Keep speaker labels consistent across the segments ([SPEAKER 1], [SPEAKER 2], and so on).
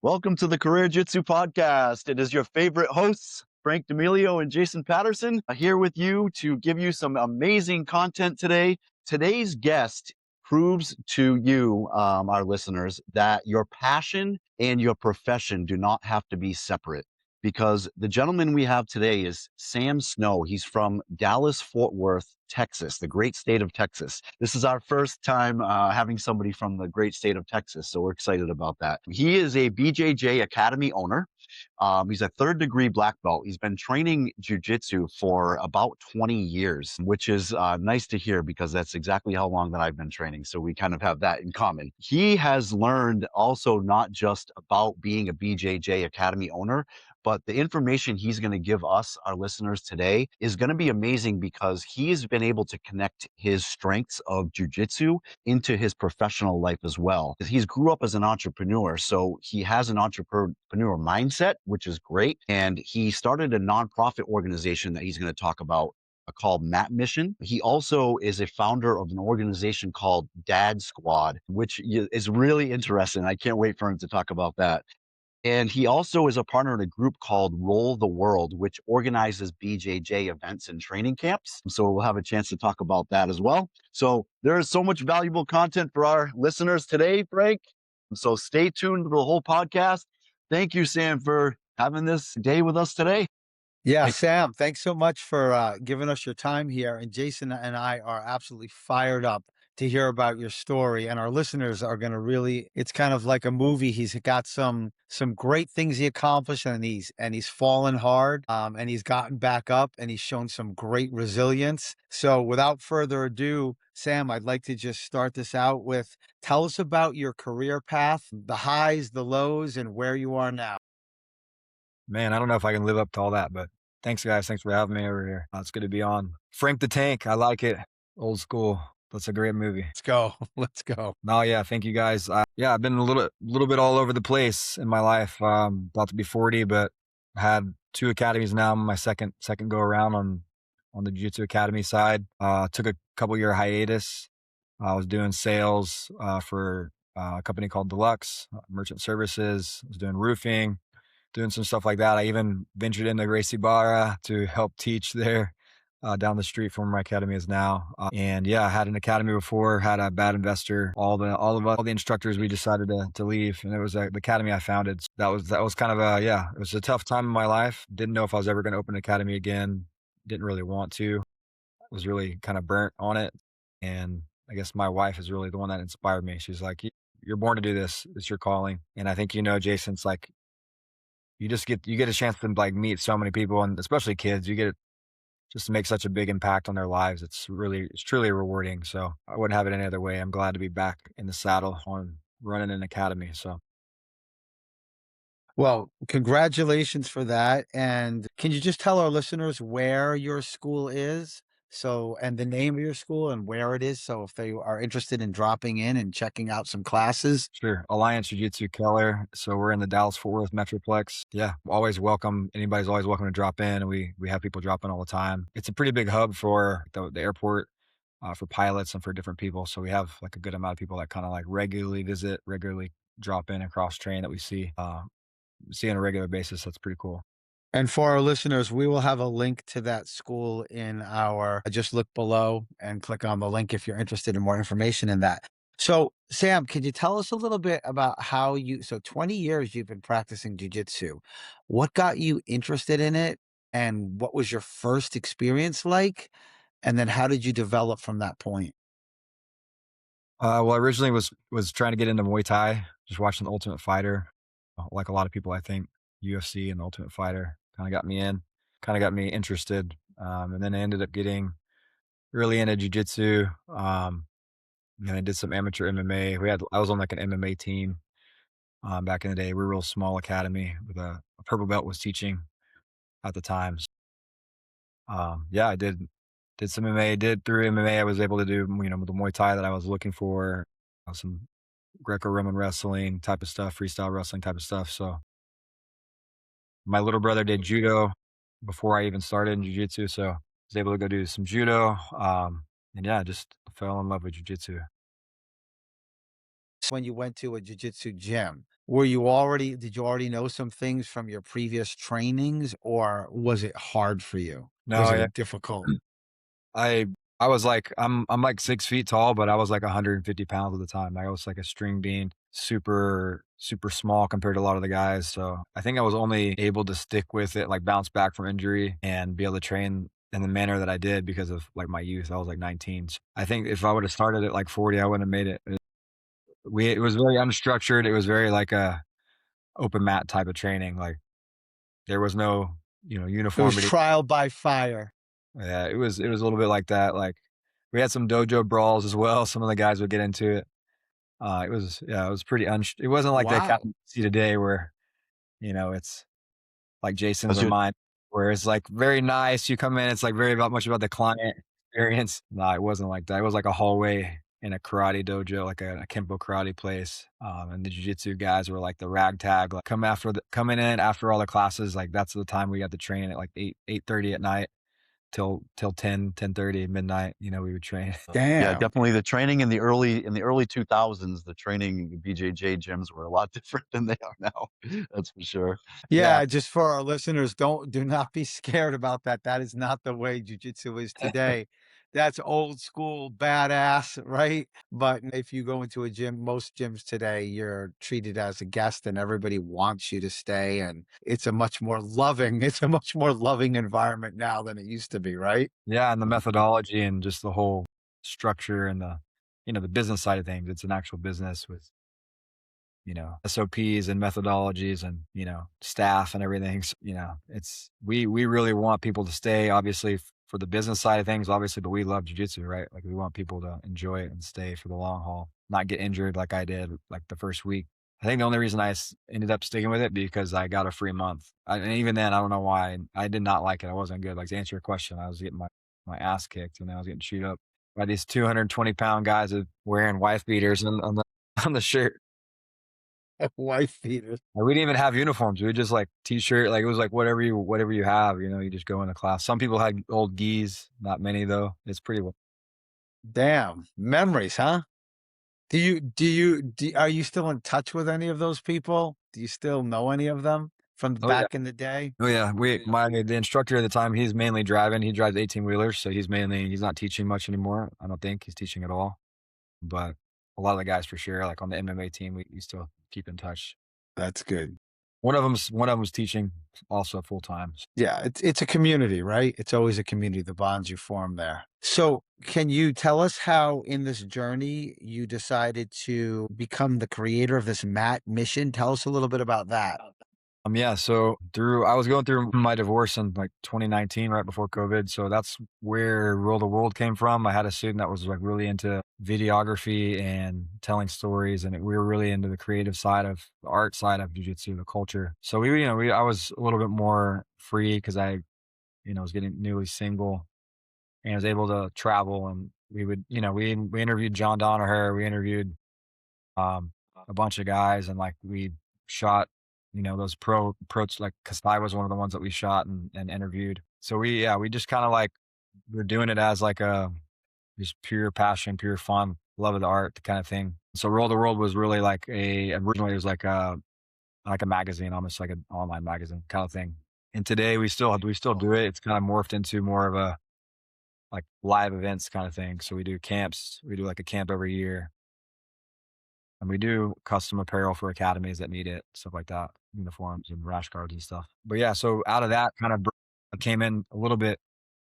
[SPEAKER 1] Welcome to the Career Jiu-Jitsu podcast. It is your favorite hosts, Frank D'Amelio and Jason Patterson, here with you to give you some amazing content today. Today's guest proves to you, our listeners, that your passion and your profession do not have to be separate. Because the gentleman we have today is Sam Snow. He's from Dallas, Fort Worth, Texas, the great state of Texas. This is our first time having somebody from the great state of Texas, so we're excited about that. He is a BJJ Academy owner. He's a third-degree black belt. He's been training jiu-jitsu for about 20 years, which is nice to hear because that's exactly how long that I've been training. So we kind of have that in common. He has learned also not just about being a BJJ Academy owner, but the information he's going to give us, our listeners today, is going to be amazing because he's been able to connect his strengths of jiu-jitsu into his professional life as well. He's grew up as an entrepreneur, so he has an entrepreneur mindset, which is great. And he started a nonprofit organization that he's going to talk about called Map Mission. He also is a founder of an organization called Dad Squad, which is really interesting. I can't wait for him to talk about that. And he also is a partner in a group called Roll the World, which organizes BJJ events and training camps. So we'll have a chance to talk about that as well. So there is so much valuable content for our listeners today, Frank. So stay tuned to the whole podcast. Thank you, Sam, for having this day with us today.
[SPEAKER 2] Yeah,
[SPEAKER 1] Thank-
[SPEAKER 2] Sam, thanks so much for giving us your time here. And Jason and I are absolutely fired up to hear about your story. And our listeners are going to really, it's kind of like a movie. He's got some great things he accomplished, and he's fallen hard, and he's gotten back up, and he's shown some great resilience. So without further ado, Sam, I'd like to just start this out with, tell us about your career path, the highs, the lows, and where you are now.
[SPEAKER 3] Man, I don't know if I can live up to all that, but thanks, guys. Thanks for having me over here. It's good to be on. Frank the Tank, I like it. Old school. That's a great movie.
[SPEAKER 2] Let's go. Let's go.
[SPEAKER 3] No, yeah, thank you, guys. Yeah, I've been a little bit all over the place in my life. About to be 40, but I had 2 academies now. My second go around on the Jiu-Jitsu Academy side. Took a couple year hiatus. I was doing sales for a company called Deluxe Merchant Services. I was doing roofing, doing some stuff like that. I even ventured into Gracie Barra to help teach there down the street from where my academy is now. And yeah, I had an academy before, had a bad investor. All the instructors, we decided to leave, and it was the academy I founded. So that was kind of it was a tough time in my life. Didn't know if I was ever going to open an academy again. Didn't really want to. Was really kind of burnt on it. And I guess my wife is really the one that inspired me. She's like, "You're born to do this. It's your calling." And I think, Jason, it's like, you get a chance to like meet so many people, and especially kids. You get just to make such a big impact on their lives. It's truly rewarding. So I wouldn't have it any other way. I'm glad to be back in the saddle on running an academy. So
[SPEAKER 2] Well, congratulations for that. And can you just tell our listeners where your school is? So, and the name of your school and where it is. So if they are interested in dropping in and checking out some classes.
[SPEAKER 3] sure, Alliance Jiu-Jitsu Keller. So we're in the Dallas-Fort Worth Metroplex. Yeah, always welcome. Anybody's always welcome to drop in. We have people drop in all the time. It's a pretty big hub for the airport. For pilots and for different people. So we have like a good amount of people that kind of like regularly visit, regularly drop in and cross train that we see on a regular basis. That's pretty cool.
[SPEAKER 2] And for our listeners, we will have a link to that school in our, just look below and click on the link if you're interested in more information in that. So, Sam, could you tell us a little bit about so 20 years you've been practicing jujitsu. What got you interested in it? And what was your first experience like? And then how did you develop from that point?
[SPEAKER 3] Well, I originally was trying to get into Muay Thai, just watching The Ultimate Fighter. Like a lot of people, I think UFC and The Ultimate Fighter kind of got me in, kind of got me interested. And then I ended up getting really into jiu-jitsu. And I did some amateur MMA. I was on like an MMA team back in the day. We were a real small academy with a purple belt was teaching at the time. Yeah, I did some MMA. Did through MMA, I was able to do the Muay Thai that I was looking for, some Greco-Roman wrestling type of stuff, freestyle wrestling type of stuff. So my little brother did judo before I even started in jiu-jitsu, so I was able to go do some judo. And yeah, just fell in love with jiu-jitsu.
[SPEAKER 2] when you went to a jiu-jitsu gym? Did you already know some things from your previous trainings, or was it hard for you? Was
[SPEAKER 3] No,
[SPEAKER 2] it
[SPEAKER 3] yeah.
[SPEAKER 2] a difficult?
[SPEAKER 3] I I was like I'm like 6 feet tall, but I was like 150 pounds at the time. I was like a string bean, super small compared to a lot of the guys. So I think I was only able to stick with it, like bounce back from injury and be able to train in the manner that I did because of like my youth. I was like 19. So I think if I would have started at like 40, I wouldn't have made it. It was very unstructured. It was very like a open mat type of training. Like there was no,
[SPEAKER 2] It was
[SPEAKER 3] uniformity.
[SPEAKER 2] trial by fire.
[SPEAKER 3] Yeah, it was a little bit like that. Like we had some dojo brawls as well. Some of the guys would get into it. It was pretty it wasn't like the
[SPEAKER 2] Wow.
[SPEAKER 3] academy you see today where, it's like Jason's
[SPEAKER 1] That's
[SPEAKER 3] or
[SPEAKER 1] just
[SPEAKER 3] mine, where it's like very nice. You come in, it's like very much about the client experience. No, it wasn't like that. It was like a hallway in a karate dojo, like a Kempo karate place. And the jiu-jitsu guys were like the ragtag, like coming in after all the classes. Like that's the time we got to train at like 8:30 at night till 10:30 midnight, we would train.
[SPEAKER 1] yeah,
[SPEAKER 2] Damn.
[SPEAKER 1] definitely the training in the early 2000s, the training in BJJ gyms were a lot different than they are now. That's for sure.
[SPEAKER 3] Yeah.
[SPEAKER 2] Yeah, just for our listeners, do not be scared about that. That is not the way jujitsu is today. That's old school badass, right? But if you go into a gym, most gyms today, you're treated as a guest and everybody wants you to stay. And it's a much more loving environment now than it used to be, right?
[SPEAKER 3] Yeah, and the methodology and just the whole structure and the business side of things. It's an actual business with, SOPs and methodologies and, staff and everything. So, we really want people to stay, obviously, for the business side of things, obviously, but we love jujitsu, right? Like we want people to enjoy it and stay for the long haul, not get injured like I did like the first week. I think the only reason ended up sticking with it because I got a free month. And even then, I don't know why. I did not like it. I wasn't good. Like to answer your question, I was getting my ass kicked and I was getting chewed up by these 220-pound guys wearing wife beaters on the on the shirt.
[SPEAKER 2] Wife beaters.
[SPEAKER 3] And we didn't even have uniforms. We would just like t-shirt, like it was like whatever you have, you just go into class. Some people had old gis, not many though. It's pretty well.
[SPEAKER 2] Damn. Memories, huh? Are you still in touch with any of those people? Do you still know any of them from
[SPEAKER 3] Oh yeah.
[SPEAKER 2] back in the day?
[SPEAKER 3] Oh yeah. The instructor at the time, he's mainly driving. He drives 18-wheelers, so he's not teaching much anymore. I don't think he's teaching at all. But a lot of the guys for sure, like on the MMA team, we still keep in touch.
[SPEAKER 2] That's good.
[SPEAKER 3] One of them's teaching also full time.
[SPEAKER 2] Yeah, it's a community, right? It's always a community, the bonds you form there. So, can you tell us how in this journey you decided to become the creator of this mat mission? Tell us a little bit about that.
[SPEAKER 3] Yeah, so I was going through my divorce in like 2019, right before COVID. So that's where Rule the World came from. I had a student that was like really into videography and telling stories, and we were really into the creative side of the art side of jiu-jitsu, the culture. So I was a little bit more free because I, was getting newly single and was able to travel, and we would, we interviewed John Donaher, we interviewed um, a bunch of guys, and like we shot, those approach, like Kasai was one of the ones that we shot and interviewed. So we just kind of like we're doing it as like a just pure passion, pure fun, love of the art kind of thing. So Roll the World was really like originally it was like a magazine, almost like an online magazine kind of thing. And today we still do it. It's kind of morphed into more of a like live events kind of thing. So we do camps. We do like a camp every year. And we do custom apparel for academies that need it, stuff like that, uniforms and rash guards and stuff. But yeah, so out of that kind of came in a little bit.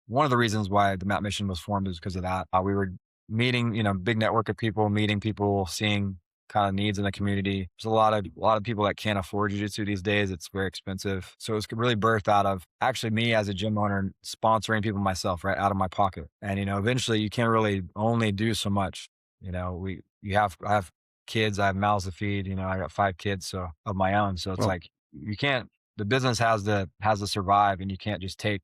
[SPEAKER 3] One of the reasons why the Map Mission was formed is because of that. We were meeting, big network of people, meeting people, seeing kind of needs in the community. There's a lot of people that can't afford jiu-jitsu these days. It's very expensive. So it's really birthed out of actually me as a gym owner sponsoring people myself, right out of my pocket. And eventually you can't really only do so much. I have kids, I have mouths to feed. I got 5 kids of my own. So it's
[SPEAKER 2] Well,
[SPEAKER 3] like you can't. The business has to survive, and you can't just take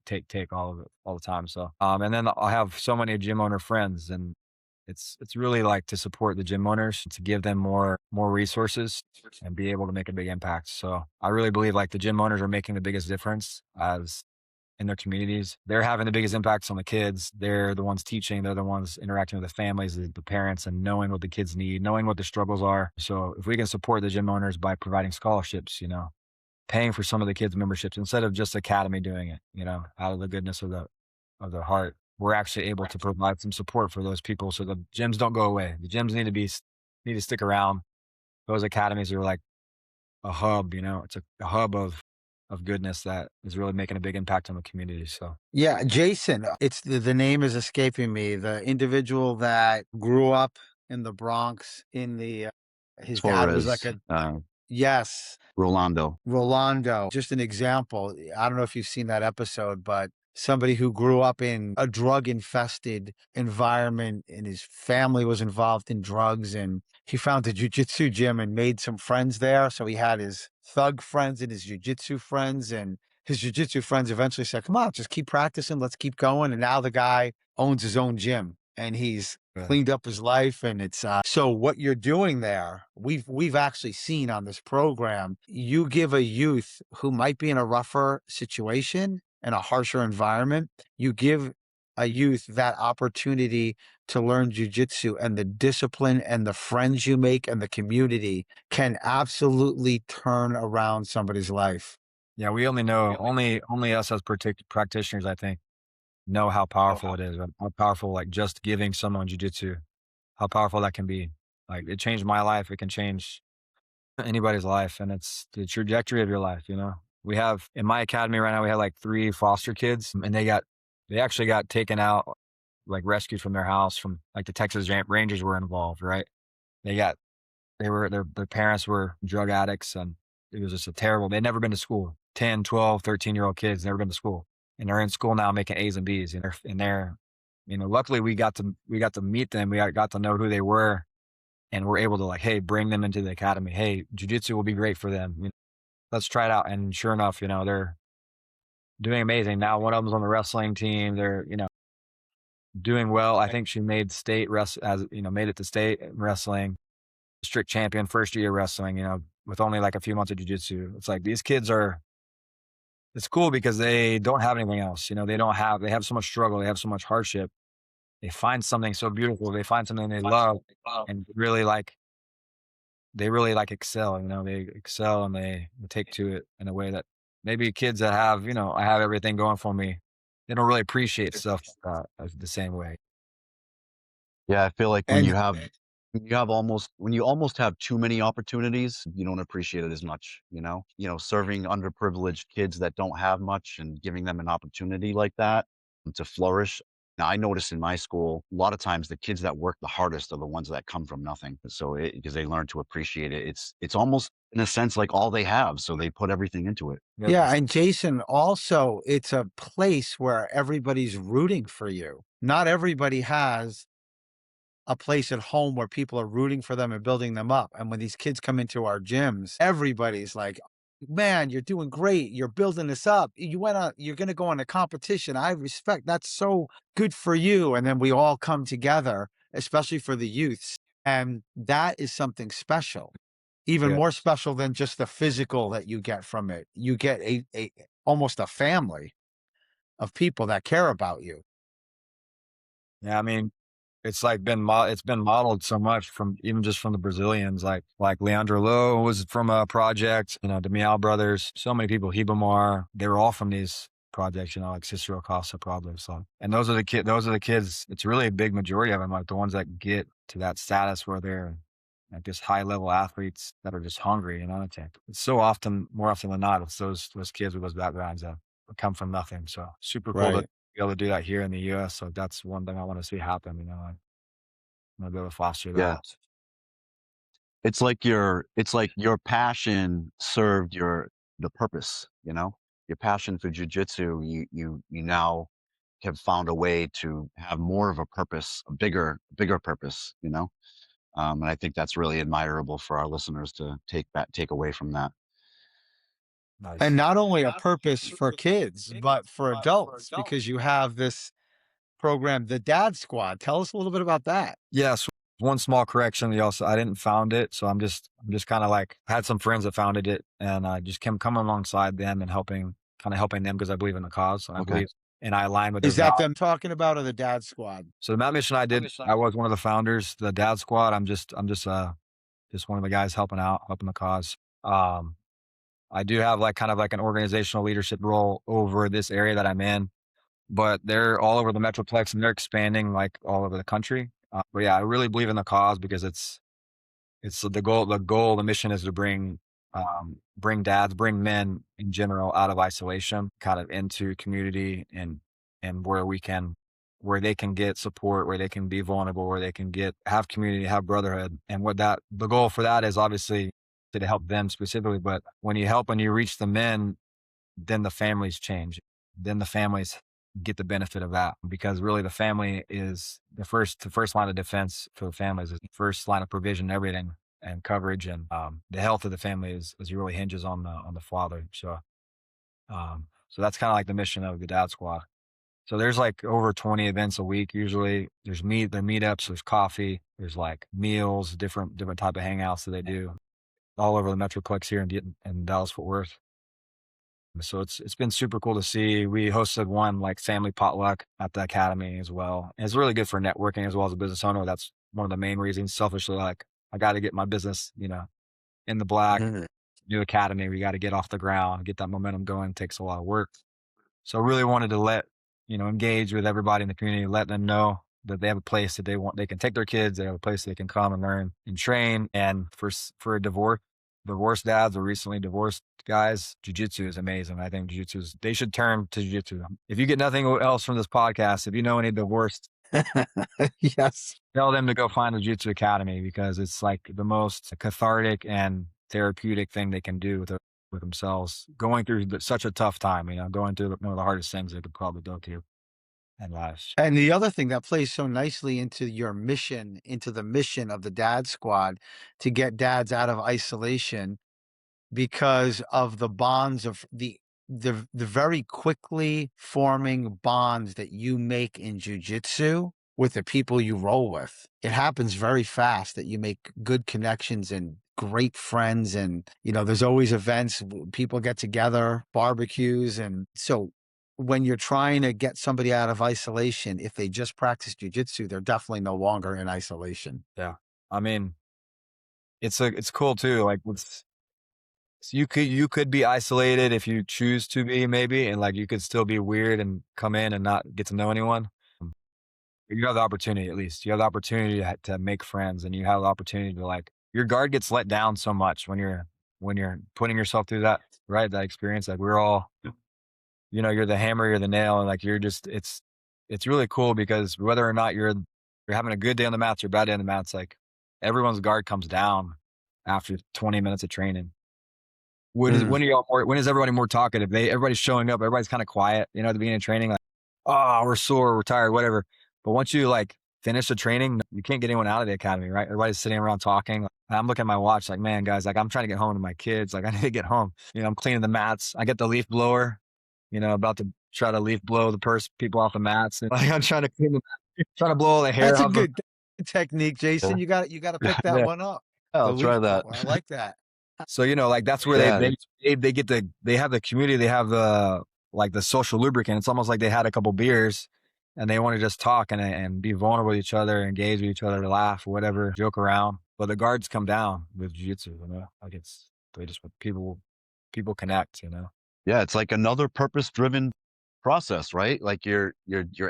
[SPEAKER 3] all of it all the time. So, and then I have so many gym owner friends, and it's really like to support the gym owners, to give them more resources and be able to make a big impact. So I really believe like the gym owners are making the biggest difference as in their communities. They're having the biggest impacts on the kids. They're the ones teaching. They're the ones interacting with the families, the parents, and knowing what the kids need, knowing what the struggles are. So if we can support the gym owners by providing scholarships, paying for some of the kids' memberships instead of just Academy doing it, out of the goodness of their heart, we're actually able to provide some support for those people so the gyms don't go away. The gyms need to stick around. Those academies are like a hub, it's a hub of goodness that is really making a big impact on the community. So
[SPEAKER 2] Yeah, Jason, it's the name is escaping me. The individual that grew up in the Bronx his dad was like
[SPEAKER 1] Torres,
[SPEAKER 2] a yes,
[SPEAKER 1] Rolando.
[SPEAKER 2] Rolando, just an example. I don't know if you've seen that episode, but somebody who grew up in a drug infested environment and his family was involved in drugs, and he found a jujitsu gym and made some friends there. So he had his thug friends and his jujitsu friends, and his jujitsu friends eventually said, "Come on, just keep practicing. Let's keep going." And now the guy owns his own gym and he's cleaned up his life. And it's so what you're doing there, we've actually seen on this program, you give a youth who might be in a rougher situation and a harsher environment, you give a youth that opportunity to learn jujitsu, and the discipline and the friends you make and the community can absolutely turn around somebody's life.
[SPEAKER 3] yeah, we only know only us as practitioners, I think, know how powerful it is, how powerful like just giving someone jujitsu, how powerful that can be. Like it changed my life. It can change anybody's life, and it's the trajectory of your life. We have in my academy right now, we have like 3 foster kids, and they actually got taken out, like rescued from their house from like the Texas Rangers were involved, right? Their parents were drug addicts, and it was just they'd never been to school. 10, 12, 13-year-old kids never been to school, and they're in school now making A's and B's, and they're luckily we got to meet them. We got to know who they were, and we're able to like, hey, bring them into the academy. Hey, jiu-jitsu will be great for them. Let's try it out. And sure enough, they're doing amazing. Now one of them's on the wrestling team. They're, doing well. I think she made made it to state in wrestling, strict champion, first year wrestling, with only like a few months of jiu-jitsu. It's like these kids it's cool because they don't have anything else. They have so much struggle. They have so much hardship. They find something so beautiful. They find something they love and they really like excel, they excel and they take to it in a way that maybe kids that have, I have everything going for me, they don't really appreciate stuff the same way.
[SPEAKER 1] Yeah, I feel like
[SPEAKER 2] And
[SPEAKER 1] when you almost have too many opportunities, you don't appreciate it as much, serving underprivileged kids that don't have much and giving them an opportunity like that to flourish. Now, I notice in my school, a lot of times the kids that work the hardest are the ones that come from nothing. So because they learn to appreciate it, it's almost in a sense like all they have. So they put everything into it.
[SPEAKER 2] yeah, and Jason, also, it's a place where everybody's rooting for you. Not everybody has a place at home where people are rooting for them and building them up. And when these kids come into our gyms, everybody's like, man, you're doing great. You're building this up. You're going to go on a competition. I respect. That's so good for you. And then we all come together, especially for the youths. And that is something special, even
[SPEAKER 3] Yeah.
[SPEAKER 2] more special than just the physical that you get from it. You get almost a family of people that care about you.
[SPEAKER 3] Yeah, I mean, it's like it's been modeled so much from even just from the Brazilians, like Leandro Lowe was from a project, the Miao brothers, so many people, Hibamar, they were all from these projects, like Cicero Costa probably. So, and those are the kids. It's really a big majority of them, like the ones that get to that status where they're like just high level athletes that are just hungry, it's so often, more often than not, it's those kids with those backgrounds that come from nothing. So super cool to
[SPEAKER 2] Right.
[SPEAKER 3] be able to do that here in the US. So that's one thing I want to see happen, I want to be able to foster that.
[SPEAKER 1] Yeah. It's like your passion served the purpose, your passion for jujitsu. You now have found a way to have more of a purpose, a bigger purpose, and I think that's really admirable for our listeners to take away from that.
[SPEAKER 3] Nice.
[SPEAKER 2] And not only a purpose for kids, but for adults, because you have this program, the Dad Squad. Tell us a little bit about that.
[SPEAKER 3] Yes. One small correction. I didn't found it. So I'm just kind of like, I had some friends that founded it, and I just come alongside them and helping kind of helping them because I believe in the cause. I
[SPEAKER 1] Okay.
[SPEAKER 3] believe, and I align with their
[SPEAKER 2] Is that
[SPEAKER 3] values.
[SPEAKER 2] them talking about, or the dad squad?
[SPEAKER 3] So the Mount Mission I did, I was one of the founders, the Dad Squad. I'm just one of the guys helping out, helping the cause. Um, I do have like kind of like an organizational leadership role over this area that I'm in, but they're all over the Metroplex and they're expanding like all over the country. But yeah, I really believe in the cause because it's the goal. The mission is to bring dads, bring men in general out of isolation, kind of into community and where they can get support, where they can be vulnerable, where they can have community, have brotherhood. And the goal for that is obviously to help them specifically. But when you help and you reach the men, then the families change. Then the families get the benefit of that because really the family is the first line of defense for the families, is the first line of provision, everything and coverage, and the health of the family is really hinges on the father. So that's kind of like the mission of the Dad Squad. So there's like over 20 events a week. Usually there's meetups, there's coffee, there's like meals, different type of hangouts that they do all over the Metroplex here in Dallas Fort Worth. So it's been super cool to see. We hosted one like family potluck at the academy as well. And it's really good for networking as well as a business owner. That's one of the main reasons. Selfishly, like I got to get my business, in the black. New academy, we got to get off the ground, get that momentum going. It takes a lot of work. So really wanted to engage with everybody in the community, let them know that they have a place that they can take their kids. They have a place they can come and learn and train. And for divorced dads or recently divorced guys, jiu-jitsu is amazing. I think they should turn to jiu-jitsu. If you get nothing else from this podcast, if you know any divorced,
[SPEAKER 2] Yes.
[SPEAKER 3] tell them to go find a Jiu-Jitsu Academy because it's like the most cathartic and therapeutic thing they can do with themselves, going through such a tough time, going through one of the hardest things they could probably go through in life.
[SPEAKER 2] And the other thing that plays so nicely into your mission, into the mission of the Dad Squad, to get dads out of isolation, because of the bonds of the very quickly forming bonds that you make in jujitsu with the people you roll with. It happens very fast that you make good connections and great friends. And, there's always events, people get together, barbecues. And so when you're trying to get somebody out of isolation, if they just practice jujitsu, they're definitely no longer in isolation.
[SPEAKER 3] Yeah. I mean, it's cool too. Like so you could be isolated if you choose to be, maybe, and like you could still be weird and come in and not get to know anyone. You have the opportunity, at least you have the opportunity to make friends, and you have the opportunity to like your guard gets let down so much when you're putting yourself through that, right? That experience. Like we're all, you're the hammer, you're the nail, and like it's really cool because whether or not you're having a good day on the mats or bad day on the mats, like everyone's guard comes down after 20 minutes of training. When is everybody more talkative? Everybody's showing up, everybody's kind of quiet, at the beginning of training, like, oh, we're sore, we're tired, whatever. But once you like finish the training, you can't get anyone out of the academy, right? Everybody's sitting around talking. Like, I'm looking at my watch, like, man, guys, like I'm trying to get home to my kids. Like I need to get home. I'm cleaning the mats. I get the leaf blower, about to try to leaf blow the people off the mats. And, like I'm trying to trying to blow all the hair
[SPEAKER 2] That's a
[SPEAKER 3] off.
[SPEAKER 2] good technique, Jason.
[SPEAKER 1] Yeah.
[SPEAKER 2] You got to pick that
[SPEAKER 3] Yeah.
[SPEAKER 2] one up.
[SPEAKER 1] I'll
[SPEAKER 2] The
[SPEAKER 1] try
[SPEAKER 2] leaf
[SPEAKER 1] that.
[SPEAKER 2] blower. I like that.
[SPEAKER 3] So, like that's where
[SPEAKER 1] Yeah.
[SPEAKER 3] they have the community, they have the social lubricant. It's almost like they had a couple beers and they want to just talk and be vulnerable with each other, engage with each other, laugh, whatever, joke around. But the guards come down with jiu-jitsu, like people connect,
[SPEAKER 1] Yeah, it's like another purpose-driven process, right? Like you're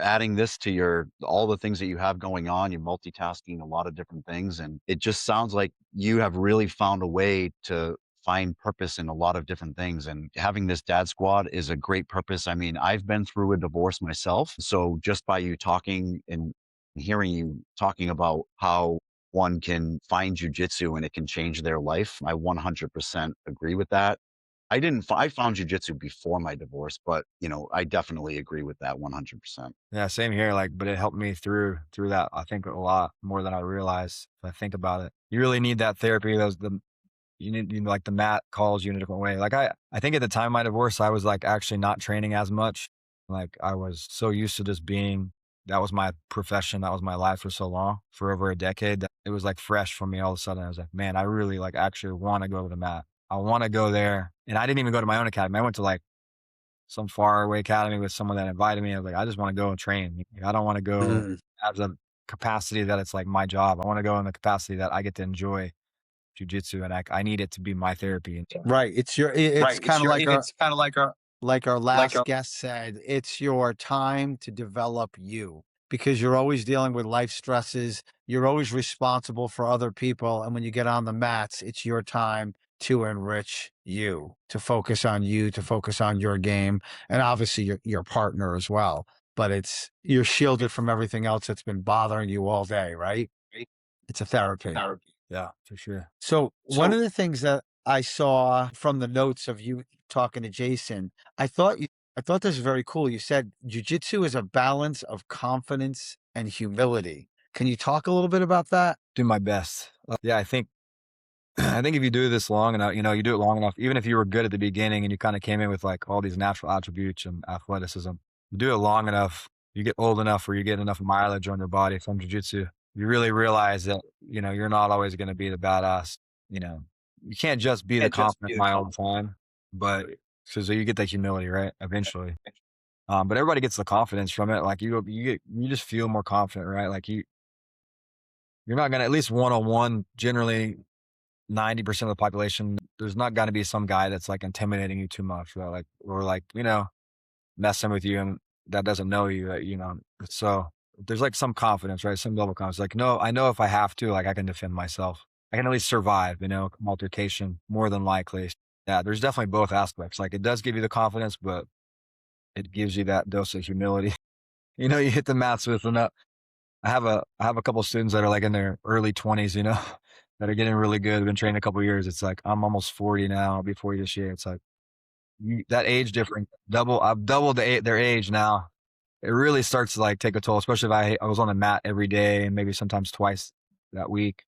[SPEAKER 1] adding this to all the things that you have going on. You're multitasking a lot of different things, and it just sounds like you have really found a way to find purpose in a lot of different things. And having this Dad Squad is a great purpose. I mean, I've been through a divorce myself, so just by you talking and hearing you talking about how one can find jujitsu and it can change their life, I 100% agree with that. I found jujitsu before my divorce, but I definitely agree with that 100%.
[SPEAKER 3] Yeah, same here. Like, but it helped me through that. I think a lot more than I realize. If I think about it, you really need that therapy. You need, like the mat calls you in a different way. Like I think at the time of my divorce, I was like actually not training as much. Like I was so used to just that was my profession. That was my life for so long, for over a decade. That it was like fresh for me all of a sudden. I was like, man, I really like actually want to go to the mat. I want to go there. And I didn't even go to my own academy. I went to like some far away academy with someone that invited me. I was like, I just want to go and train. I don't want to go
[SPEAKER 2] Mm.
[SPEAKER 3] as a capacity that it's like my job. I want to go in the capacity that I get to enjoy jujitsu, and I need it to be my therapy.
[SPEAKER 2] Right. It's
[SPEAKER 3] Right.
[SPEAKER 2] kind of like
[SPEAKER 3] It's kind of
[SPEAKER 2] like our
[SPEAKER 3] like
[SPEAKER 2] last
[SPEAKER 3] a
[SPEAKER 2] guest said, it's your time to develop you because you're always dealing with life stresses. You're always responsible for other people. And when you get on the mats, it's your time to enrich you, to focus on you, to focus on your game, and obviously your partner as well. But you're shielded from everything else that's been bothering you all day, right? It's a therapy.
[SPEAKER 3] therapy. Yeah, for sure.
[SPEAKER 2] So one
[SPEAKER 3] So
[SPEAKER 2] of the things that I saw from the notes of you talking to Jason, I thought this was very cool. You said jujitsu is a balance of confidence and humility. Can you talk a little bit about that?
[SPEAKER 3] do my best. Yeah, I think I think if you do this long enough, you do it long enough, even if you were good at the beginning and you kind of came in with like all these natural attributes and athleticism, you do it long enough, you get old enough where you get enough mileage on your body from jujitsu, you really realize that, you're not always going to be the badass. You know, you can't just be the
[SPEAKER 2] Can't just
[SPEAKER 3] confident
[SPEAKER 2] be the
[SPEAKER 3] guy all the time, but so you get that humility, right? Eventually. But everybody gets the confidence from it. Like you just feel more confident, right? Like you're not going to, at least one-on-one, generally 90% of the population, there's not going to be some guy that's like intimidating you too much, right? Like, or like, messing with you and that doesn't know you, so there's like some confidence, right? Some level of confidence. Like, no, I know if I have to, like, I can defend myself. I can at least survive, altercation more than likely. Yeah, there's definitely both aspects. Like, it does give you the confidence, but it gives you that dose of humility. You hit the mats with enough. I have a couple of students that are like in their early 20s, that are getting really good. I've been training a couple of years. It's like I'm almost 40 now. I'll be 40 this year. It's like that age difference, I've doubled their age now. It really starts to like take a toll, especially if I was on the mat every day and maybe sometimes twice that week.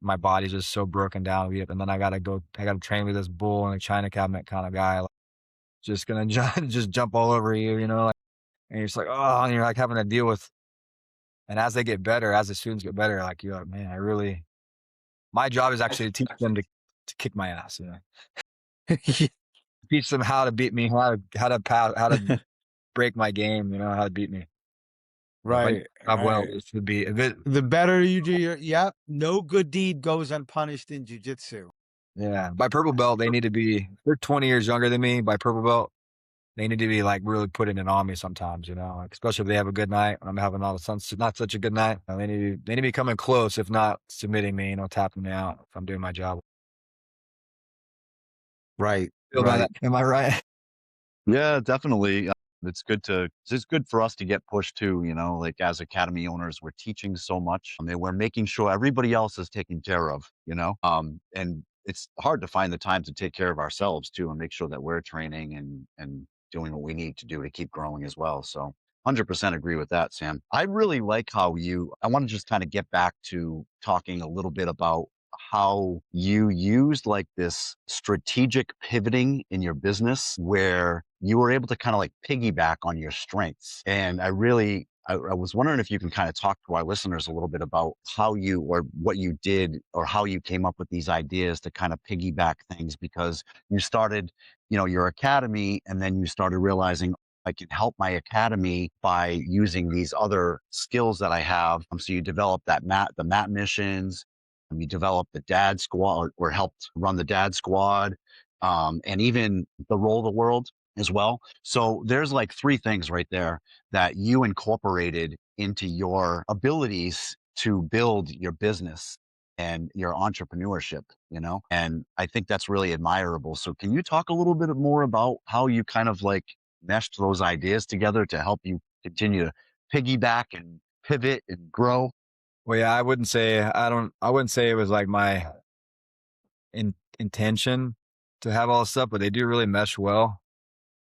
[SPEAKER 3] My body's just so broken down. And then I got to train with this bull in a China cabinet kind of guy, like, just going to just jump all over you, like, and you're just like, oh, and you're like having to deal with. And as the students get better, like, you're like, man, my job is actually to teach them to kick my ass, teach them how to beat me, how to pass, how to break my game, how to beat me. If I
[SPEAKER 2] Right,
[SPEAKER 3] job well,
[SPEAKER 2] right.
[SPEAKER 3] it should be a bit.
[SPEAKER 2] The better you do yep, no good deed goes unpunished in jujitsu.
[SPEAKER 3] Yeah. By purple belt, they're 20 years younger than me. By purple belt, they need to be like really putting it on me sometimes, like, especially if they have a good night. I'm having not such a good night. They need to be coming close, if not submitting me, tapping me out if I'm doing my job.
[SPEAKER 2] Right,
[SPEAKER 3] Feel about that? Am I right?
[SPEAKER 1] Yeah, definitely. It's good for us to get pushed too, like as academy owners, we're teaching so much. And we're making sure everybody else is taken care of, and it's hard to find the time to take care of ourselves too and make sure that we're training and doing what we need to do to keep growing as well. So 100% agree with that, Sam. I really like I want to just kind of get back to talking a little bit about how you used like this strategic pivoting in your business where you were able to kind of like piggyback on your strengths. And I was wondering if you can kind of talk to our listeners a little bit about how you or what you did or how you came up with these ideas to kind of piggyback things because you started, your academy and then you started realizing I can help my academy by using these other skills that I have. So you develop the mat missions, you developed the dad squad or helped run the dad squad, and even the roll the world as well. So there's like three things right there that you incorporated into your abilities to build your business and your entrepreneurship, and I think that's really admirable. So can you talk a little bit more about how you kind of like meshed those ideas together to help you continue to piggyback and pivot and grow?
[SPEAKER 3] Well, yeah, I wouldn't say it was like my intention to have all this stuff, but they do really mesh well.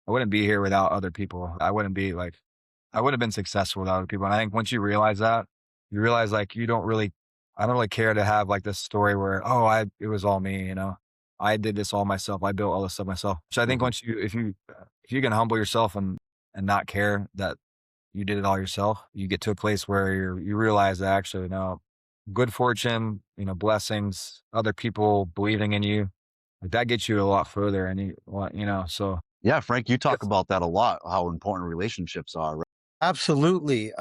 [SPEAKER 3] I wouldn't be here without other people. I would have been successful without other people. And I think once you realize that, you realize like I don't really care to have like this story where, it was all me, I did this all myself. I built all this stuff myself. So I think
[SPEAKER 1] Mhm.
[SPEAKER 3] if you can humble yourself and not care that you did it all yourself, you get to a place where you realize that actually, good fortune, blessings, other people believing in you, like that gets you a lot further. And so
[SPEAKER 1] Yeah, Frank, you talk about that a lot, how important relationships are. Right?
[SPEAKER 2] Absolutely.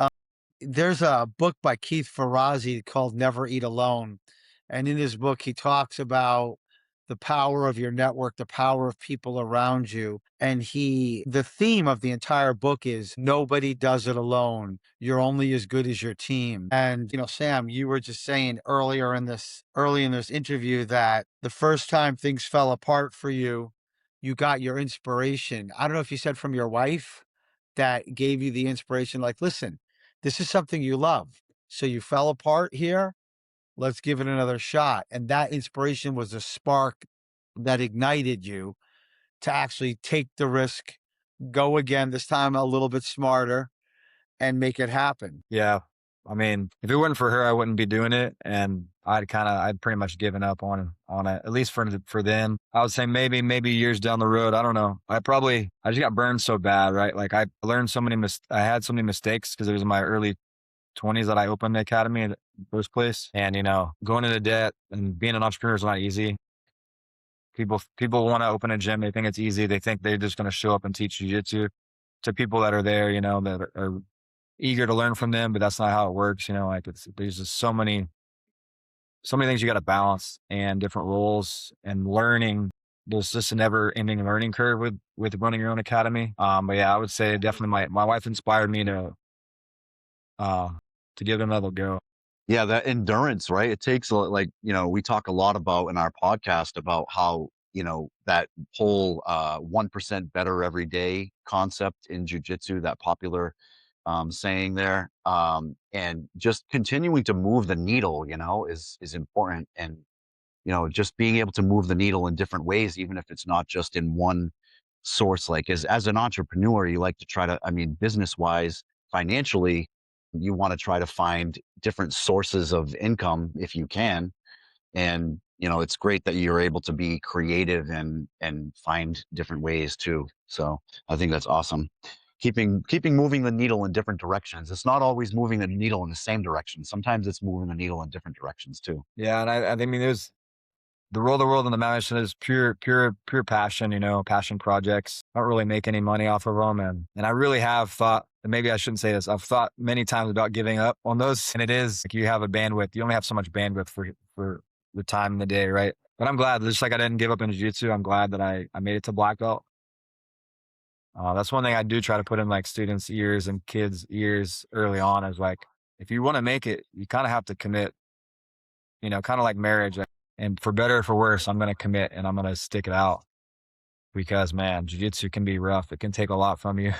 [SPEAKER 2] There's a book by Keith Ferrazzi called Never Eat Alone. And in his book, he talks about the power of your network, the power of people around you. And the theme of the entire book is nobody does it alone. You're only as good as your team. And, Sam, you were just saying early in this interview that the first time things fell apart for you, you got your inspiration. I don't know if you said from your wife that gave you the inspiration, like, listen, this is something you love. So you fell apart here. Let's give it another shot. And that inspiration was a spark that ignited you to actually take the risk, go again, this time a little bit smarter, and make it happen.
[SPEAKER 3] Yeah. I mean, if it wasn't for her, I wouldn't be doing it. And I'd pretty much given up on it, at least for then. I would say maybe years down the road. I don't know. I just got burned so bad, right? Like I learned I had so many mistakes because it was in my early 20s that I opened the academy in the first place. And, going into debt and being an entrepreneur is not easy. People want to open a gym. They think it's easy. They think they're just going to show up and teach jiu-jitsu to people that are there, that are eager to learn from them, but that's not how it works. There's just so many things you got to balance and different roles and learning. There's just a never ending learning curve with running your own academy. But yeah, I would say definitely my wife inspired me to give it another go.
[SPEAKER 1] Yeah, that endurance, right? It takes like, we talk a lot about in our podcast about how, that whole 1% better every day concept in jujitsu, that popular saying there. And just continuing to move the needle, is important. And, just being able to move the needle in different ways, even if it's not just in one source. Like as an entrepreneur, you like to try to, I mean, business wise, financially, you want to try to find different sources of income if you can. And, it's great that you're able to be creative and find different ways too. So I think that's awesome. Keeping moving the needle in different directions. It's not always moving the needle in the same direction. Sometimes it's moving the needle in different directions too.
[SPEAKER 3] Yeah. And I mean, there's the world and the mountain is pure passion, passion projects. I don't really make any money off of them. And I really have thought, and maybe I shouldn't say this, I've thought many times about giving up on those. And it is like you have a bandwidth. You only have so much bandwidth for the time in the day, right? But I'm glad, just like I didn't give up in jiu-jitsu, I'm glad that I made it to black belt. That's one thing I do try to put in like students' ears and kids' ears early on is like, if you want to make it, you kind of have to commit, kind of like marriage. And for better or for worse, I'm going to commit and I'm going to stick it out because, man, jiu-jitsu can be rough. It can take a lot from you.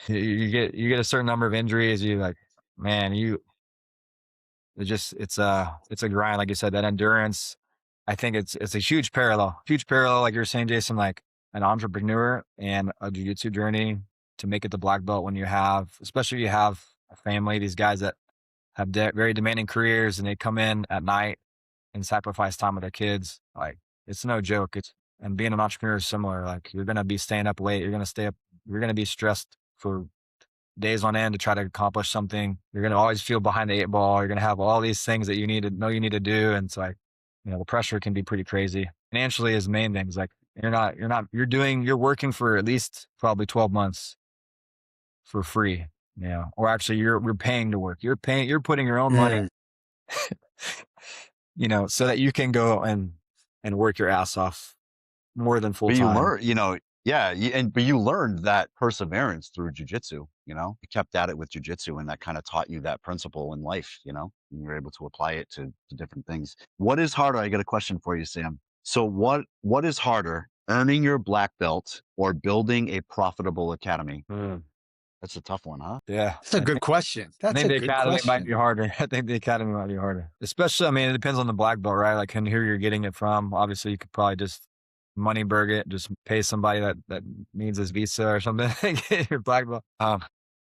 [SPEAKER 3] you get a certain number of injuries. You like, man, it's a grind. Like you said, that endurance, I think it's a huge parallel, like you're saying, Jason, like an entrepreneur and a jiu-jitsu journey to make it to black belt when especially you have a family, these guys that have very demanding careers and they come in at night and sacrifice time with their kids. Like it's no joke. And being an entrepreneur is similar. Like you're going to be staying up late. You're going to stay up. You're going to be stressed for days on end to try to accomplish something. You're going to always feel behind the eight ball. You're going to have all these things that you need to do. And it's like, the pressure can be pretty crazy. Financially is the main thing. It's like, you're working for at least probably 12 months for free. Or actually you're paying to work. You're putting your own money, so that you can go and work your ass off more than full
[SPEAKER 1] But you
[SPEAKER 3] time.
[SPEAKER 1] learn, but you learned that perseverance through jujitsu. You kept at it with jujitsu, and that kind of taught you that principle in life. And you're able to apply it to different things. What is harder? I got a question for you, Sam. So what is harder, earning your black belt or building a profitable academy? That's a tough one, huh?
[SPEAKER 3] Yeah.
[SPEAKER 2] That's a good question.
[SPEAKER 3] I think the academy might be harder. Especially, I mean, it depends on the black belt, right? Like, and who you're getting it from. Obviously, you could probably just money burg it, just pay somebody that needs his visa or something to get your black belt.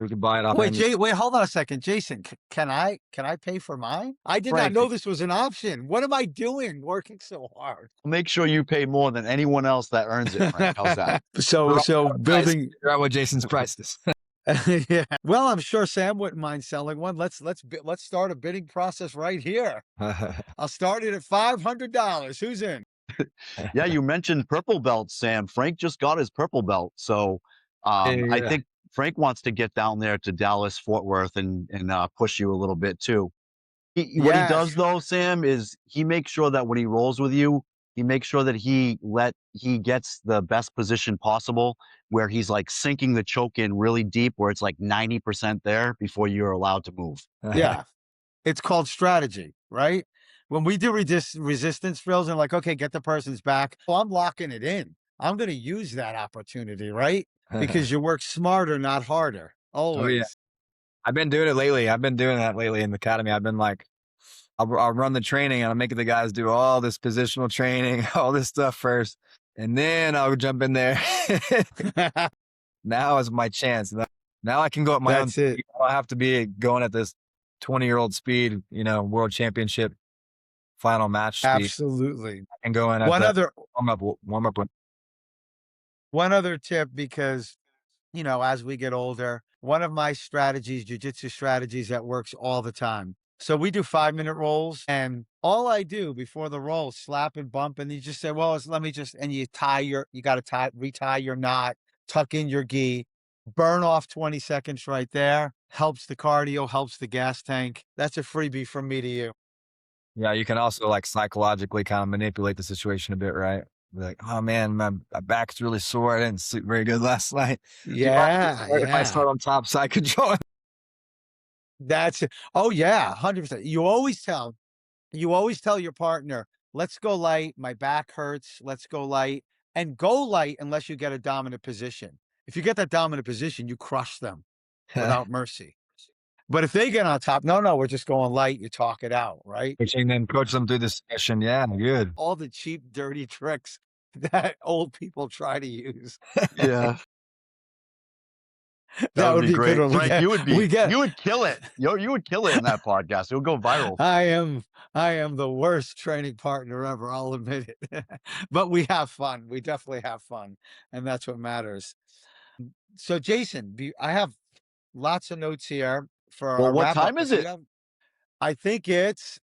[SPEAKER 3] We could buy it off.
[SPEAKER 2] Wait, hold on a second, Jason. Can I pay for mine? I did not know this was an option. What am I doing working so hard?
[SPEAKER 1] Make sure you pay more than anyone else that earns it, Frank. How's that?
[SPEAKER 2] So building.
[SPEAKER 3] Figure out what Jason's price is.
[SPEAKER 2] Yeah. Well, I'm sure Sam wouldn't mind selling one. Let's start a bidding process right here. I'll start it at $500. Who's in?
[SPEAKER 1] Yeah, you mentioned purple belts, Sam. Frank just got his purple belt. So I
[SPEAKER 3] Yeah.
[SPEAKER 1] think Frank wants to get down there to Dallas, Fort Worth and push you a little bit too. What he does
[SPEAKER 2] Yes,
[SPEAKER 1] though, Sam, is he makes sure that when he rolls with you, he makes sure that he gets the best position possible where he's like sinking the choke in really deep where it's like 90% there before you're allowed to move.
[SPEAKER 2] yeah. It's called strategy, right? When we do resistance drills and like, okay, get the person's back. Well, I'm locking it in. I'm going to use that opportunity, right? Because you work smarter, not harder.
[SPEAKER 3] Oh yeah.
[SPEAKER 2] Always.
[SPEAKER 3] I've been doing it lately. I've been doing that lately in the academy. I've been like, I'll run the training and I'm making the guys do all this positional training, all this stuff first, and then I'll jump in there. Now is my chance. Now I can go at my own
[SPEAKER 2] That's it.
[SPEAKER 3] speed. I don't have to be going at this 20-year-old speed, world championship final match speed.
[SPEAKER 2] Absolutely.
[SPEAKER 3] I can go in at
[SPEAKER 2] One
[SPEAKER 3] the
[SPEAKER 2] other
[SPEAKER 3] warm up.
[SPEAKER 2] one other tip, because as we get older, one of my strategies, jujitsu strategies that works all the time. So we do 5-minute rolls, and all I do before the roll, slap and bump, and you just say, well, let me just, and you got to retie your knot, tuck in your gi, burn off 20 seconds right there. Helps the cardio, helps the gas tank. That's a freebie from me to you.
[SPEAKER 3] Yeah, you can also like psychologically kind of manipulate the situation a bit, right? Be like, oh man, my back's really sore. I didn't sleep very good last night. Do you mind
[SPEAKER 2] Yeah,
[SPEAKER 3] if I
[SPEAKER 2] yeah.
[SPEAKER 3] start on top side control?
[SPEAKER 2] That's it. Oh yeah, 100%. You always tell your partner, let's go light. My back hurts. Let's go light, and go light unless you get a dominant position. If you get that dominant position, you crush them without mercy. But if they get on top, no, no, we're just going light. You talk it out, right?
[SPEAKER 3] Coaching them, coach them through this session. Yeah, good.
[SPEAKER 2] All the cheap, dirty tricks that old people try to use.
[SPEAKER 1] Yeah. That
[SPEAKER 2] That
[SPEAKER 1] would
[SPEAKER 2] would
[SPEAKER 1] be
[SPEAKER 2] be good
[SPEAKER 1] great.
[SPEAKER 2] when we
[SPEAKER 1] Frank,
[SPEAKER 2] get we get
[SPEAKER 1] you would kill it. You would kill it in that podcast. It would go viral.
[SPEAKER 2] I am the worst training partner ever, I'll admit it. But we have fun. We definitely have fun, and that's what matters. So Jason, I have lots of notes here for
[SPEAKER 1] Well,
[SPEAKER 2] our
[SPEAKER 1] what
[SPEAKER 2] wrap up,
[SPEAKER 1] time
[SPEAKER 2] but
[SPEAKER 1] is it?
[SPEAKER 2] I think it's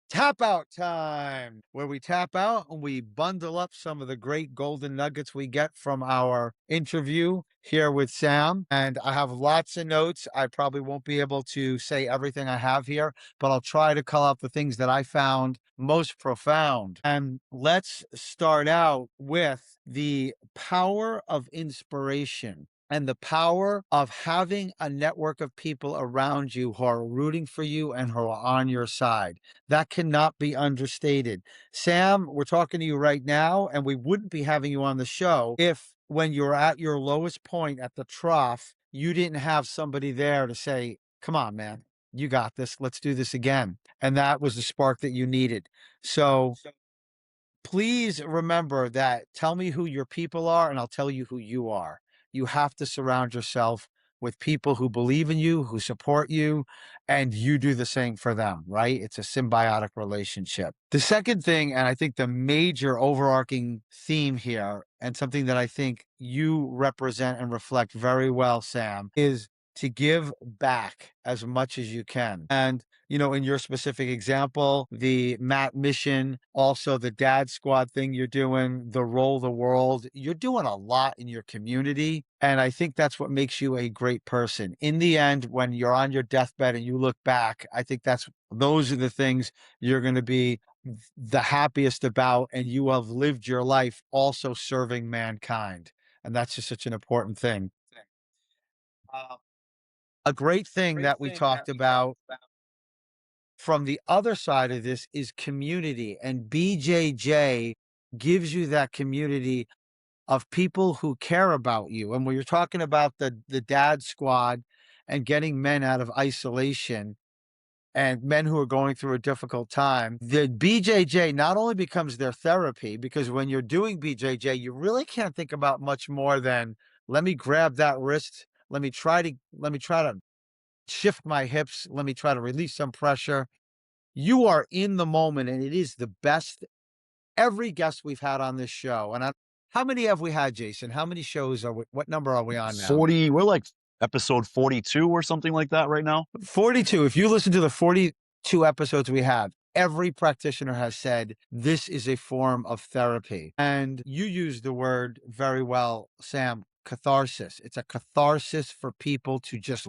[SPEAKER 2] tap out time, where we tap out and we bundle up some of the great golden nuggets we get from our interview here with Sam. And I have lots of notes. I probably won't be able to say everything I have here, but I'll try to call out the things that I found most profound. And let's start out with the power of inspiration and the power of having a network of people around you who are rooting for you and who are on your side. That cannot be understated. Sam, we're talking to you right now, and we wouldn't be having you on the show if, when you're at your lowest point at the trough, you didn't have somebody there to say, come on, man, you got this. Let's do this again. And that was the spark that you needed. So please remember that. Tell me who your people are, and I'll tell you who you are. You have to surround yourself with people who believe in you, who support you, and you do the same for them, right? It's a symbiotic relationship. The second thing, and I think the major overarching theme here, and something that I think you represent and reflect very well, Sam, is to give back as much as you can. And in your specific example, the Matt mission, also the dad squad thing you're doing, the roll the world, you're doing a lot in your community. And I think that's what makes you a great person. In the end, when you're on your deathbed and you look back, I think those are the things you're going to be the happiest about. And you have lived your life also serving mankind. And that's just such an important thing. A great thing that we talked about from the other side of this is community, and BJJ gives you that community of people who care about you. And when you're talking about the dad squad and getting men out of isolation and men who are going through a difficult time, the BJJ not only becomes their therapy, because when you're doing BJJ, you really can't think about much more than, let me grab that wrist, let me try to shift my hips, let me try to release some pressure. You are in the moment, and it is the best. Every guest we've had on this show, and how many have we had, Jason? How many shows what number are we on now?
[SPEAKER 1] 40, we're like episode 42 or something like that right now.
[SPEAKER 2] 42. If you listen to the 42 episodes we have, every practitioner has said this is a form of therapy. And you use the word very well, Sam, catharsis. It's a catharsis for people to just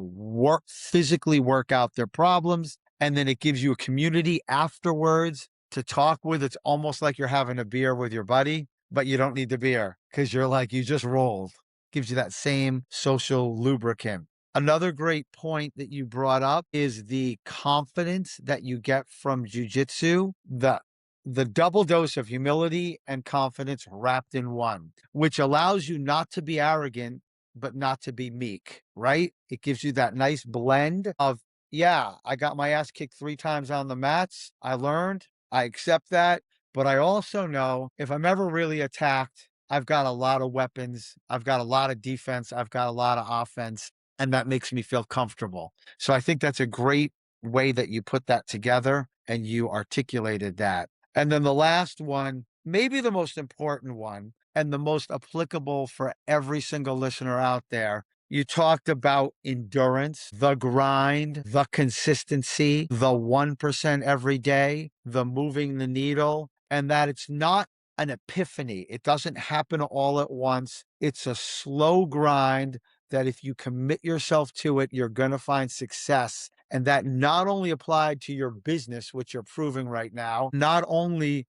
[SPEAKER 2] physically work out their problems. And then it gives you a community afterwards to talk with. It's almost like you're having a beer with your buddy, but you don't need the beer because you're like, you just rolled. Gives you that same social lubricant. Another great point that you brought up is the confidence that you get from jujitsu, the double dose of humility and confidence wrapped in one, which allows you not to be arrogant, but not to be meek, right? It gives you that nice blend of, yeah, I got my ass kicked 3 times on the mats. I learned, I accept that. But I also know if I'm ever really attacked, I've got a lot of weapons. I've got a lot of defense. I've got a lot of offense. And that makes me feel comfortable. So I think that's a great way that you put that together and you articulated that. And then the last one, maybe the most important one and the most applicable for every single listener out there. You talked about endurance, the grind, the consistency, the 1% every day, the moving the needle, and that it's not an epiphany. It doesn't happen all at once. It's a slow grind that if you commit yourself to it, you're going to find success. And that not only applied to your business, which you're proving right now, not only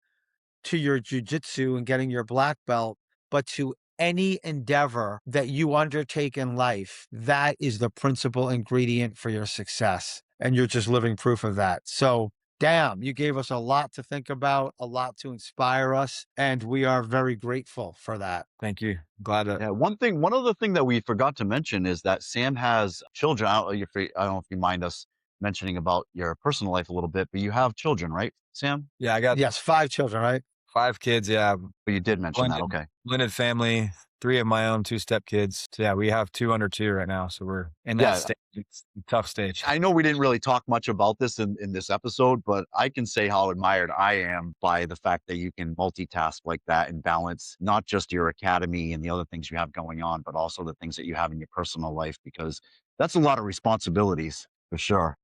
[SPEAKER 2] to your jujitsu and getting your black belt, but to any endeavor that you undertake in life. That is the principal ingredient for your success. And you're just living proof of that. So, damn, you gave us a lot to think about, a lot to inspire us. And we are very grateful for that.
[SPEAKER 3] Thank you. Glad to.
[SPEAKER 1] Yeah, one other thing that we forgot to mention is that Sam has children. I don't know if you mind us mentioning about your personal life a little bit, but you have children, right, Sam?
[SPEAKER 3] Yeah, I got
[SPEAKER 2] Yes, 5 children, right?
[SPEAKER 3] 5 kids. Yeah,
[SPEAKER 1] But you did mention that. Okay.
[SPEAKER 3] blended family, 3 of my own, 2 stepkids. So yeah, we have 2 under 2 right now. So we're in that
[SPEAKER 1] Yeah.
[SPEAKER 3] stage. It's a tough stage.
[SPEAKER 1] I know we didn't really talk much about this in this episode, but I can say how admired I am by the fact that you can multitask like that and balance not just your academy and the other things you have going on, but also the things that you have in your personal life, because that's a lot of responsibilities for sure.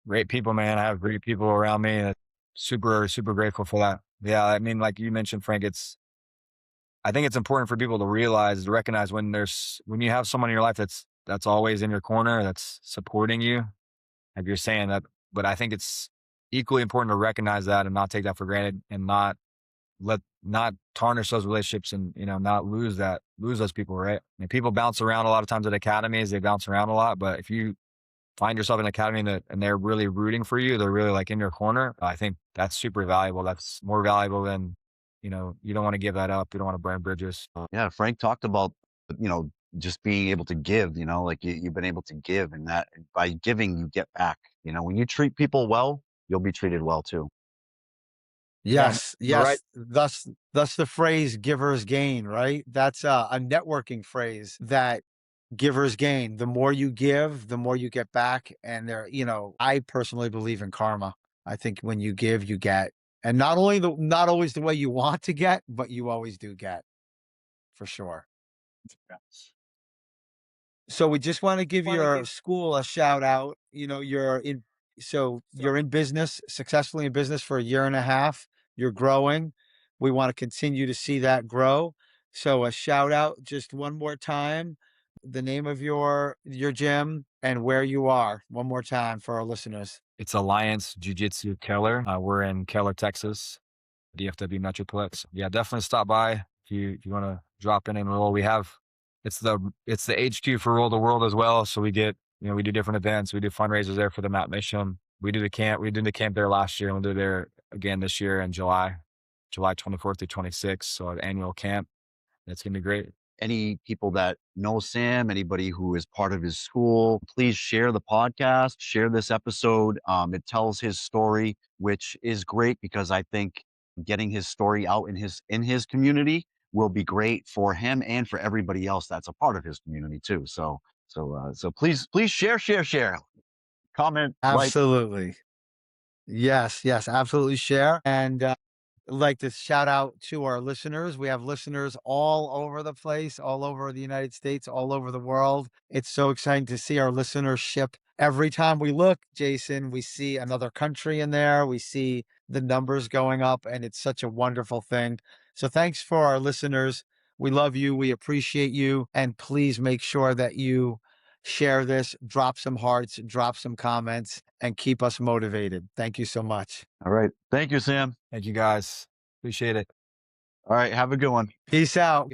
[SPEAKER 3] Great people, man. I have great people around me. Super, super grateful for that. Yeah, I mean, like you mentioned, Frank, I think it's important for people to recognize when you have someone in your life that's always in your corner, that's supporting you, like you're saying that. But I think it's equally important to recognize that and not take that for granted and not tarnish those relationships and, not lose those people, right? I mean, people bounce around a lot of times at academies, they bounce around a lot, but if you find yourself in an academy and they're really rooting for you, they're really like in your corner, I think that's super valuable. That's more valuable than, you don't want to give that up. You don't want to burn bridges.
[SPEAKER 1] Yeah, Frank talked about, just being able to give, like you've been able to give, and that by giving, you get back. When you treat people well, you'll be treated well too.
[SPEAKER 2] Yes,
[SPEAKER 3] Yeah, right.
[SPEAKER 2] yes. Thus the phrase givers gain, right? That's a networking phrase that givers gain. The more you give, the more you get back. And I personally believe in karma. I think when you give, you get. And not always the way you want to get, but you always do get, for sure. So we just want to give your school a shout out. You're in business, successfully in business for a year and a half. You're growing. We want to continue to see that grow. So a shout out just one more time, the name of your gym and where you are one more time for our listeners.
[SPEAKER 3] It's Alliance Jiu-Jitsu Keller. We're in Keller, Texas, DFW Metroplex. Yeah, definitely stop by if you want to drop in and roll. It's the HQ for Roll the World as well. So we get, we do different events. We do fundraisers there for the Mount Mission. We did the camp there last year, and we'll do it there again this year in July 24th through 26th. So an annual camp. It's going to be great.
[SPEAKER 1] Any people that know Sam, anybody who is part of his school, please share the podcast, share this episode. It tells his story, which is great because I think getting his story out in his community will be great for him and for everybody else that's a part of his community too. So please share, comment, like.
[SPEAKER 2] Absolutely. Yes, absolutely share. And like to shout out to our listeners. We have listeners all over the place, all over the United States, all over the world. It's so exciting to see our listenership every time we look, Jason, we see another country in there. We see the numbers going up, and it's such a wonderful thing. So thanks for our listeners. We love you. We appreciate you. And please make sure that you share this, drop some hearts, drop some comments, and keep us motivated. Thank you so much.
[SPEAKER 1] All right. Thank you, Sam.
[SPEAKER 3] Thank you guys. Appreciate it.
[SPEAKER 1] All right. Have a good one.
[SPEAKER 2] Peace out.